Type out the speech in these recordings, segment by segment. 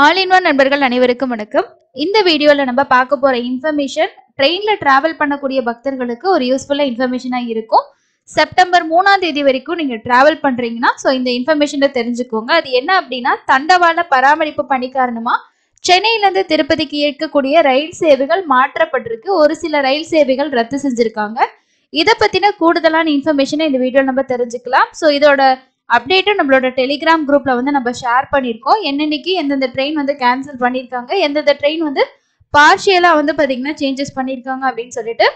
All in one நண்பர்கள் அனைவருக்கும் வணக்கம். இந்த வீடியோல நம்ம பார்க்க போற இன்ஃபர்மேஷன் ட்ரெயின்ல டிராவல் பண்ணக்கூடிய பக்தர்களுக்கு ஒரு யூஸ்ஃபுல்லா இன்ஃபர்மேஷனா இருக்கும். செப்டம்பர் 3ஆம் தேதி வரைக்கும் நீங்க டிராவல் பண்றீங்கன்னா இந்த இன்ஃபர்மேஷனை தெரிஞ்சுக்கோங்க. அது என்ன அப்படின்னா, தண்டவாள பராமரிப்பு பணி காரணமா சென்னையில இருந்து திருப்பதிக்கு இயக்கக்கூடிய ரயில் சேவைகள் மாற்றப்பட்டிருக்கு. ஒரு சில ரயில் சேவைகள் ரத்து செஞ்சிருக்காங்க. இதை பத்தின கூடுதலான இன்ஃபர்மேஷனை இந்த வீடியோல நம்ம தெரிஞ்சுக்கலாம். இதோட அப்டேட்டும் நம்மளோட டெலிகிராம் குரூப்ல நம்ம ஷேர் பண்ணியிருக்கோம். என்னன்னைக்கு எந்தெந்த ட்ரெயின் கேன்சல் பண்ணியிருக்காங்க, எந்தெந்த ட்ரெயின் பார்ஷியலா பாத்தீங்கன்னா சேஞ்சஸ் பண்ணியிருக்காங்க அப்படின்னு சொல்லிட்டு.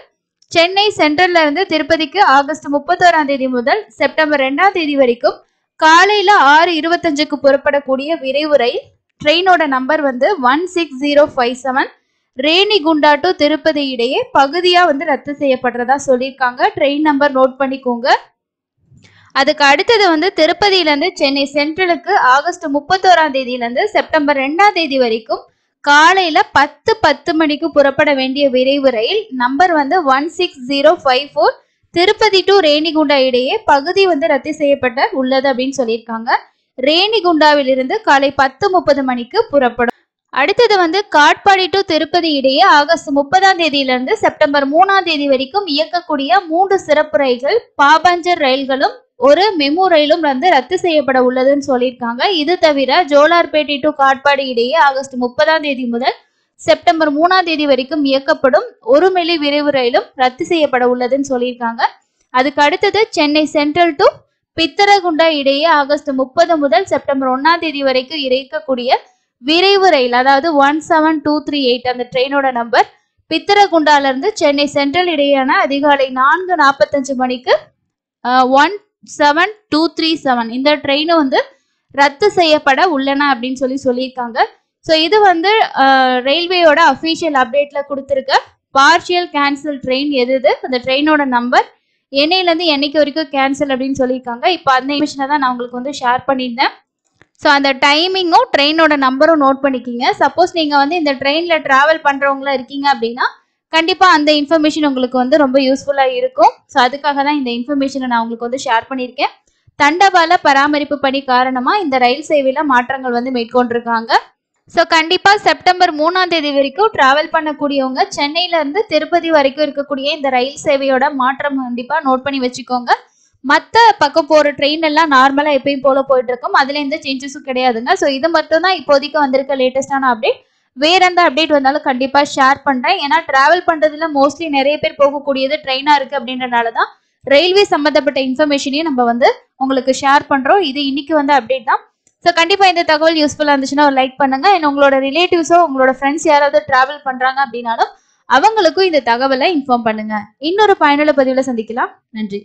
சென்னை சென்ட்ரல்ல இருந்து திருப்பதிக்கு ஆகஸ்ட் 31ஆம் தேதி முதல் செப்டம்பர் 2ஆம் தேதி வரைக்கும் காலையில 6:25க்கு புறப்படக்கூடிய விரைவு ரயில் ட்ரெயினோட நம்பர் 16057 ரேணிகுண்டா டு திருப்பதி இடையே பகுதியா ரத்து செய்யப்படுறதா சொல்லியிருக்காங்க. ட்ரெயின் நம்பர் நோட் பண்ணிக்கோங்க. அதுக்கு அடுத்தது திருப்பதியில இருந்து சென்னை சென்ட்ரலுக்கு ஆகஸ்ட் 31ஆம் தேதியில இருந்து செப்டம்பர் 2ஆம் தேதி வரைக்கும் காலையில 10:10 மணிக்கு புறப்பட வேண்டிய விரைவு ரயில் நம்பர் 16054 திருப்பதி டு ரேணிகுண்டா இடையே பகுதி ரத்து செய்யப்பட்ட உள்ளது அப்படின்னு சொல்லியிருக்காங்க. ரேணிகுண்டாவில் இருந்து காலை 10:30 மணிக்கு புறப்படும். அடுத்தது காட்பாடி டு திருப்பதி இடையே ஆகஸ்ட் 30ஆம் தேதியிலிருந்து செப்டம்பர் 3ஆம் தேதி வரைக்கும் இயக்கக்கூடிய 3 சிறப்பு ரயில்கள், பாபஞ்சர் ரயில்களும் ஒரு மெமு ரயிலும் ரத்து செய்யப்பட உள்ளதுன்னு சொல்லியிருக்காங்க. இது தவிர ஜோலார்பேட்டை டு காட்பாடி இடையே ஆகஸ்ட் 30ஆம் தேதி முதல் செப்டம்பர் 3ஆம் தேதி வரைக்கும் இயக்கப்படும் ஒரு மெலி விரைவு ரயிலும் ரத்து செய்யப்பட உள்ளதுன்னு சொல்லியிருக்காங்க. அதுக்கு அடுத்தது சென்னை சென்ட்ரல் டு பித்தரகுண்டா இடையே ஆகஸ்ட் 30 முதல் செப்டம்பர் 1ஆம் தேதி வரைக்கும் இயக்கக்கூடிய விரைவு ரயில், அதாவது 17238 அந்த ட்ரெயினோட நம்பர் பித்தரகுண்டால இருந்து சென்னை சென்ட்ரல் இடையேயான அதிகாலை 4:45 மணிக்கு 17237 இந்த ட்ரெயினும் ரத்து செய்யப்பட உள்ளன அப்படின்னு சொல்லியிருக்காங்க. இது ரயில்வேயோட அஃபீஷியல் அப்டேட்ல கொடுத்துருக்க பார்ஷியல் கேன்சல் ட்ரெயின் எது, அந்த ட்ரெயினோட நம்பர் என்னையிலேருந்து என்னைக்கு வரைக்கும் கேன்சல் அப்படின்னு சொல்லியிருக்காங்க. இப்போ அந்த இன்ஃபர்மேஷனை தான் நான் உங்களுக்கு ஷேர் பண்ணியிருந்தேன். அந்த டைமிங்கும் ட்ரெயினோட நம்பரும் நோட் பண்ணிக்கிங்க. சப்போஸ் நீங்கள் இந்த ட்ரெயினில் ட்ராவல் பண்ணுறவங்களா இருக்கீங்க அப்படின்னா கண்டிப்பாக அந்த இன்ஃபர்மேஷன் உங்களுக்கு ரொம்ப யூஸ்ஃபுல்லாக இருக்கும். அதுக்காக தான் இந்த இன்ஃபர்மேஷனை நான் உங்களுக்கு ஷேர் பண்ணியிருக்கேன். தண்டவாள பராமரிப்பு பணி காரணமாக இந்த ரயில் சேவையில் மாற்றங்கள் மேற்கொண்டிருக்காங்க. கண்டிப்பாக செப்டம்பர் 3ஆம் தேதி வரைக்கும் ட்ராவல் பண்ணக்கூடியவங்க சென்னையிலேருந்து திருப்பதி வரைக்கும் இருக்கக்கூடிய இந்த ரயில் சேவையோட மாற்றம் கண்டிப்பாக நோட் பண்ணி வச்சுக்கோங்க. மற்ற பக்கம் போகிற ட்ரெயின் எல்லாம் நார்மலாக எப்பயும் போல போயிட்டு இருக்கும். அதில் எந்த சேஞ்சஸும் கிடையாதுங்க. இது மட்டும் தான் இப்போதைக்கு வந்திருக்க லேட்டஸ்டான அப்டேட். வேற எந்த அப்டேட் வந்தாலும் கண்டிப்பாக ஷேர் பண்ணுறேன். ஏன்னா ட்ராவல் பண்ணுறதுல மோஸ்ட்லி நிறைய பேர் போகக்கூடியது ட்ரெயினாக இருக்குது அப்படின்றனால தான் ரயில்வே சம்மந்தப்பட்ட இன்ஃபர்மேஷனையும் நம்ம உங்களுக்கு ஷேர் பண்ணுறோம். இது இன்னைக்கு அப்டேட் தான். கண்டிப்பாக இந்த தகவல் யூஸ்ஃபுல்லாக இருந்துச்சுன்னா ஒரு லைக் பண்ணுங்க. உங்களோட ரிலேட்டிவ்ஸோ உங்களோட ஃப்ரெண்ட்ஸ் யாராவது ட்ராவல் பண்ணுறாங்க அப்படின்னாலும் அவங்களுக்கும் இந்த தகவலை இன்ஃபார்ம் பண்ணுங்க. இன்னொரு பயனுள்ள பதிவில் சந்திக்கலாம். நன்றி.